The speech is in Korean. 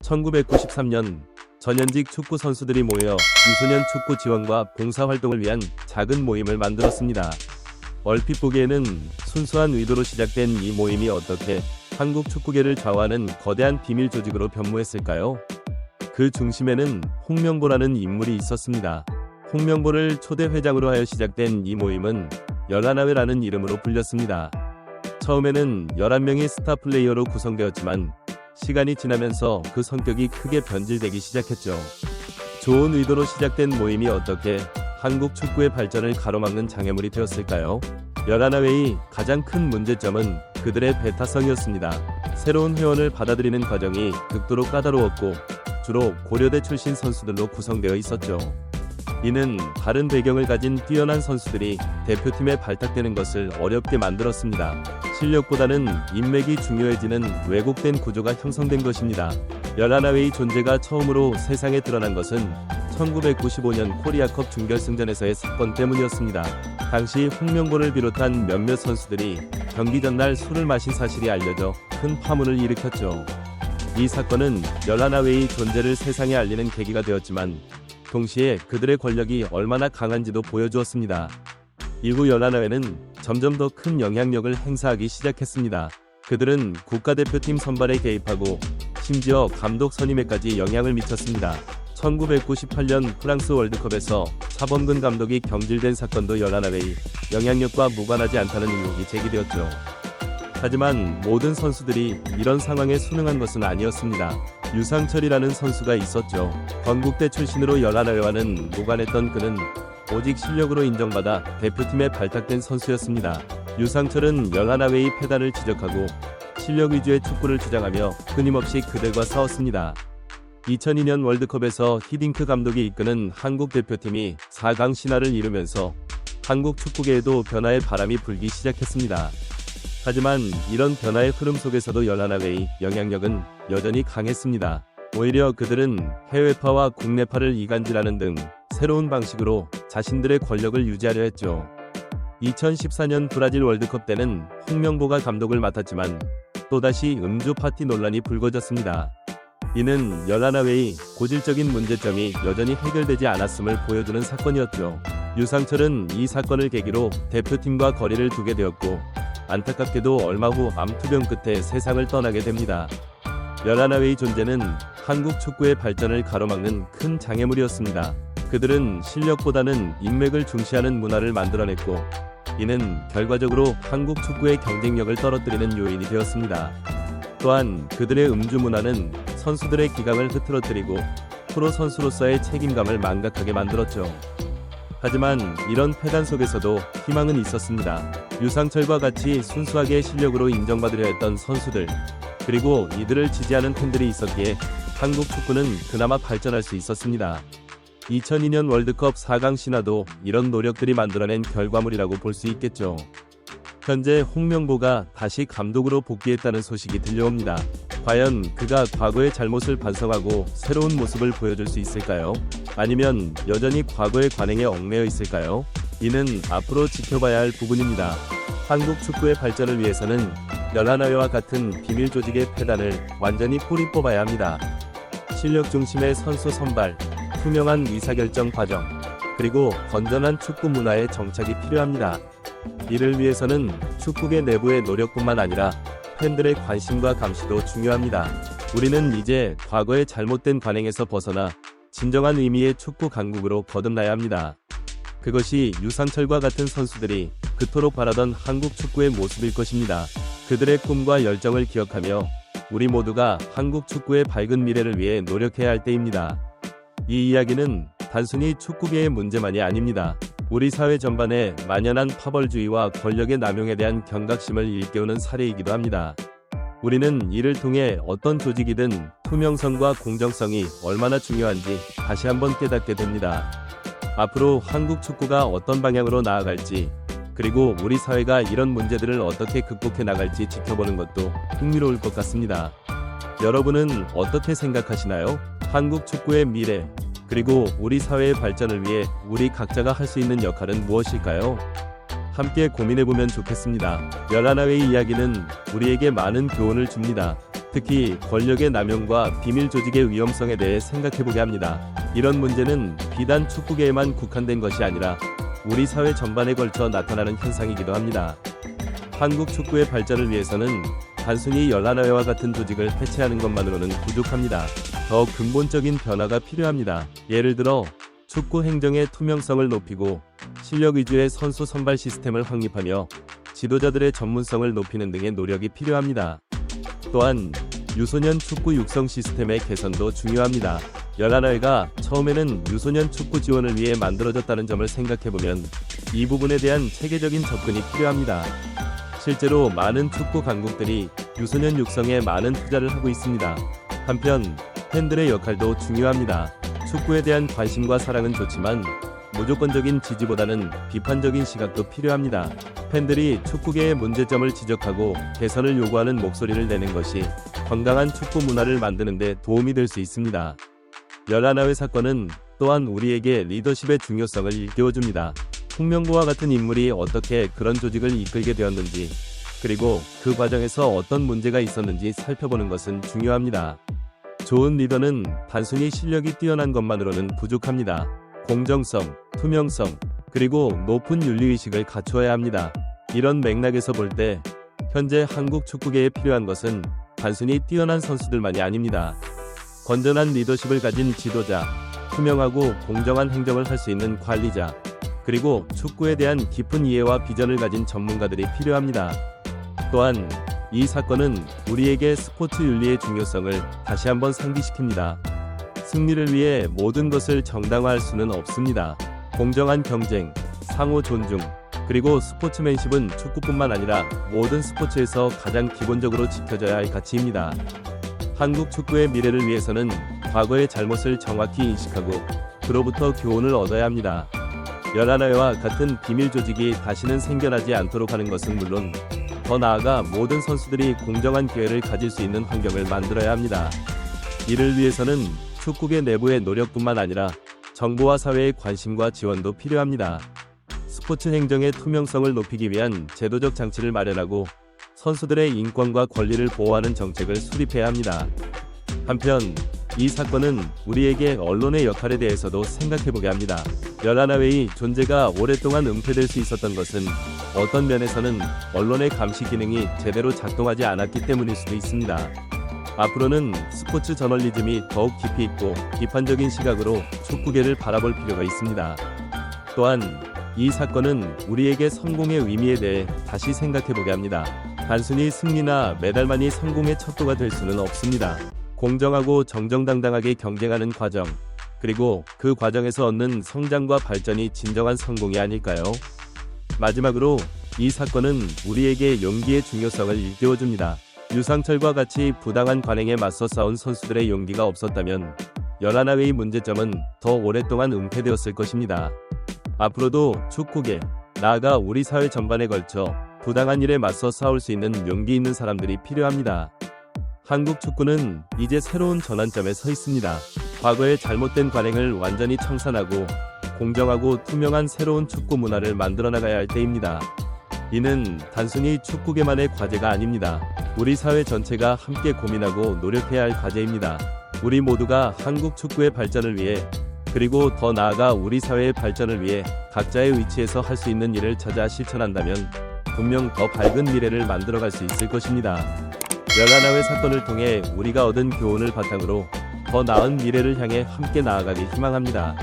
1993년 전현직 축구 선수들이 모여 유소년 축구 지원과 봉사활동을 위한 작은 모임을 만들었습니다. 얼핏 보기에는 순수한 의도로 시작된 이 모임이 어떻게 한국 축구계를 좌우하는 거대한 비밀 조직으로 변모했을까요? 그 중심에는 홍명보라는 인물이 있었습니다. 홍명보를 초대 회장으로 하여 시작된 이 모임은 열하나회라는 이름으로 불렸습니다. 처음에는 11명의 스타 플레이어로 구성되었지만 시간이 지나면서 그 성격이 크게 변질되기 시작했죠. 좋은 의도로 시작된 모임이 어떻게 한국 축구의 발전을 가로막는 장애물이 되었을까요? 열하나회의 가장 큰 문제점은 그들의 배타성이었습니다. 새로운 회원을 받아들이는 과정이 극도로 까다로웠고 주로 고려대 출신 선수들로 구성되어 있었죠. 이는 다른 배경을 가진 뛰어난 선수들이 대표팀에 발탁되는 것을 어렵게 만들었습니다. 실력보다는 인맥이 중요해지는 왜곡된 구조가 형성된 것입니다. 열하나회의 존재가 처음으로 세상에 드러난 것은 1995년 코리아컵 준결승전에서의 사건 때문이었습니다. 당시 홍명보를 비롯한 몇몇 선수들이 경기 전날 술을 마신 사실이 알려져 큰 파문을 일으켰죠. 이 사건은 열하나회의 존재를 세상에 알리는 계기가 되었지만 동시에 그들의 권력이 얼마나 강한지도 보여주었습니다. 이후 열하나회는 점점 더 큰 영향력을 행사하기 시작했습니다. 그들은 국가대표팀 선발에 개입하고 심지어 감독 선임에까지 영향을 미쳤습니다. 1998년 프랑스 월드컵에서 차범근 감독이 경질된 사건도 열하나회의 영향력과 무관하지 않다는 의혹이 제기되었죠. 하지만 모든 선수들이 이런 상황에 순응한 것은 아니었습니다. 유상철이라는 선수가 있었죠. 건국대 출신으로 열하나회와는 무관했던 그는 오직 실력으로 인정받아 대표팀에 발탁된 선수였습니다. 유상철은 열하나회의 폐단을 지적하고 실력 위주의 축구를 주장하며 끊임없이 그들과 싸웠습니다. 2002년 월드컵에서 히딩크 감독이 이끄는 한국 대표팀이 4강 신화를 이루면서 한국 축구계에도 변화의 바람이 불기 시작했습니다. 하지만 이런 변화의 흐름 속에서도 열하나회의 영향력은 여전히 강했습니다. 오히려 그들은 해외파와 국내파를 이간질하는 등 새로운 방식으로 자신들의 권력을 유지하려 했죠. 2014년 브라질 월드컵 때는 홍명보가 감독을 맡았지만 또다시 음주 파티 논란이 불거졌습니다. 이는 열하나회의 고질적인 문제점이 여전히 해결되지 않았음을 보여주는 사건이었죠. 유상철은 이 사건을 계기로 대표팀과 거리를 두게 되었고 안타깝게도 얼마 후 암투병 끝에 세상을 떠나게 됩니다. 열하나회의 존재는 한국 축구의 발전을 가로막는 큰 장애물이었습니다. 그들은 실력보다는 인맥을 중시하는 문화를 만들어냈고 이는 결과적으로 한국 축구의 경쟁력을 떨어뜨리는 요인이 되었습니다. 또한 그들의 음주 문화는 선수들의 기강을 흐트러뜨리고 프로 선수로서의 책임감을 망각하게 만들었죠. 하지만 이런 폐단 속에서도 희망은 있었습니다. 유상철과 같이 순수하게 실력으로 인정받으려 했던 선수들, 그리고 이들을 지지하는 팬들이 있었기에 한국 축구는 그나마 발전할 수 있었습니다. 2002년 월드컵 4강 신화도 이런 노력들이 만들어낸 결과물이라고 볼 수 있겠죠. 현재 홍명보가 다시 감독으로 복귀했다는 소식이 들려옵니다. 과연 그가 과거의 잘못을 반성하고 새로운 모습을 보여줄 수 있을까요? 아니면 여전히 과거의 관행에 얽매여 있을까요? 이는 앞으로 지켜봐야 할 부분입니다. 한국 축구의 발전을 위해서는 열하나회와 같은 비밀 조직의 폐단을 완전히 뿌리 뽑아야 합니다. 실력 중심의 선수 선발, 투명한 의사결정 과정, 그리고 건전한 축구 문화의 정착이 필요합니다. 이를 위해서는 축구계 내부의 노력뿐만 아니라 팬들의 관심과 감시도 중요합니다. 우리는 이제 과거의 잘못된 관행에서 벗어나 진정한 의미의 축구 강국으로 거듭나야 합니다. 그것이 유상철과 같은 선수들이 그토록 바라던 한국 축구의 모습일 것입니다. 그들의 꿈과 열정을 기억하며 우리 모두가 한국 축구의 밝은 미래를 위해 노력해야 할 때입니다. 이 이야기는 단순히 축구계의 문제만이 아닙니다. 우리 사회 전반에 만연한 파벌주의와 권력의 남용에 대한 경각심을 일깨우는 사례이기도 합니다. 우리는 이를 통해 어떤 조직이든 투명성과 공정성이 얼마나 중요한지 다시 한번 깨닫게 됩니다. 앞으로 한국 축구가 어떤 방향으로 나아갈지, 그리고 우리 사회가 이런 문제들을 어떻게 극복해 나갈지 지켜보는 것도 흥미로울 것 같습니다. 여러분은 어떻게 생각하시나요? 한국 축구의 미래, 그리고 우리 사회의 발전을 위해 우리 각자가 할 수 있는 역할은 무엇일까요? 함께 고민해보면 좋겠습니다. 열하나회의 이야기는 우리에게 많은 교훈을 줍니다. 특히 권력의 남용과 비밀 조직의 위험성에 대해 생각해보게 합니다. 이런 문제는 비단 축구계에만 국한된 것이 아니라 우리 사회 전반에 걸쳐 나타나는 현상이기도 합니다. 한국 축구의 발전을 위해서는 단순히 연합회와 같은 조직을 해체하는 것만으로는 부족합니다. 더 근본적인 변화가 필요합니다. 예를 들어 축구 행정의 투명성을 높이고 실력 위주의 선수 선발 시스템을 확립하며 지도자들의 전문성을 높이는 등의 노력이 필요합니다. 또한 유소년 축구 육성 시스템의 개선도 중요합니다. 연합회가 처음에는 유소년 축구 지원을 위해 만들어졌다는 점을 생각해보면 이 부분에 대한 체계적인 접근이 필요합니다. 실제로 많은 축구 강국들이 유소년 육성에 많은 투자를 하고 있습니다. 한편 팬들의 역할도 중요합니다. 축구에 대한 관심과 사랑은 좋지만 무조건적인 지지보다는 비판적인 시각도 필요합니다. 팬들이 축구계의 문제점을 지적하고 개선을 요구하는 목소리를 내는 것이 건강한 축구 문화를 만드는 데 도움이 될 수 있습니다. 연합회 사건은 또한 우리에게 리더십의 중요성을 일깨워줍니다. 홍명보와 같은 인물이 어떻게 그런 조직을 이끌게 되었는지, 그리고 그 과정에서 어떤 문제가 있었는지 살펴보는 것은 중요합니다. 좋은 리더는 단순히 실력이 뛰어난 것만으로는 부족합니다. 공정성, 투명성, 그리고 높은 윤리의식을 갖추어야 합니다. 이런 맥락에서 볼 때 현재 한국 축구계에 필요한 것은 단순히 뛰어난 선수들만이 아닙니다. 건전한 리더십을 가진 지도자, 투명하고 공정한 행정을 할 수 있는 관리자, 그리고 축구에 대한 깊은 이해와 비전을 가진 전문가들이 필요합니다. 또한 이 사건은 우리에게 스포츠 윤리의 중요성을 다시 한번 상기시킵니다. 승리를 위해 모든 것을 정당화할 수는 없습니다. 공정한 경쟁, 상호 존중, 그리고 스포츠맨십은 축구뿐만 아니라 모든 스포츠에서 가장 기본적으로 지켜져야 할 가치입니다. 한국 축구의 미래를 위해서는 과거의 잘못을 정확히 인식하고 그로부터 교훈을 얻어야 합니다. 연합회와 같은 비밀 조직이 다시는 생겨나지 않도록 하는 것은 물론 더 나아가 모든 선수들이 공정한 기회를 가질 수 있는 환경을 만들어야 합니다. 이를 위해서는 축구계 내부의 노력뿐만 아니라 정부와 사회의 관심과 지원도 필요합니다. 스포츠 행정의 투명성을 높이기 위한 제도적 장치를 마련하고 선수들의 인권과 권리를 보호하는 정책을 수립해야 합니다. 한편 이 사건은 우리에게 언론의 역할에 대해서도 생각해보게 합니다. 연합회의 존재가 오랫동안 은폐될 수 있었던 것은 어떤 면에서는 언론의 감시 기능이 제대로 작동하지 않았기 때문일 수도 있습니다. 앞으로는 스포츠 저널리즘이 더욱 깊이 있고 비판적인 시각으로 축구계를 바라볼 필요가 있습니다. 또한 이 사건은 우리에게 성공의 의미에 대해 다시 생각해보게 합니다. 단순히 승리나 메달만이 성공의 척도가 될 수는 없습니다. 공정하고 정정당당하게 경쟁하는 과정, 그리고 그 과정에서 얻는 성장과 발전이 진정한 성공이 아닐까요? 마지막으로 이 사건은 우리에게 용기의 중요성을 일깨워줍니다. 유상철과 같이 부당한 관행에 맞서 싸운 선수들의 용기가 없었다면 연합회의 문제점은 더 오랫동안 은폐되었을 것입니다. 앞으로도 축구계, 나아가 우리 사회 전반에 걸쳐 부당한 일에 맞서 싸울 수 있는 용기 있는 사람들이 필요합니다. 한국 축구는 이제 새로운 전환점에 서 있습니다. 과거의 잘못된 관행을 완전히 청산하고 공정하고 투명한 새로운 축구 문화를 만들어 나가야 할 때입니다. 이는 단순히 축구계만의 과제가 아닙니다. 우리 사회 전체가 함께 고민하고 노력해야 할 과제입니다. 우리 모두가 한국 축구의 발전을 위해, 그리고 더 나아가 우리 사회의 발전을 위해 각자의 위치에서 할 수 있는 일을 찾아 실천한다면 분명 더 밝은 미래를 만들어갈 수 있을 것입니다. 연합회 사건을 통해 우리가 얻은 교훈을 바탕으로 더 나은 미래를 향해 함께 나아가길 희망합니다.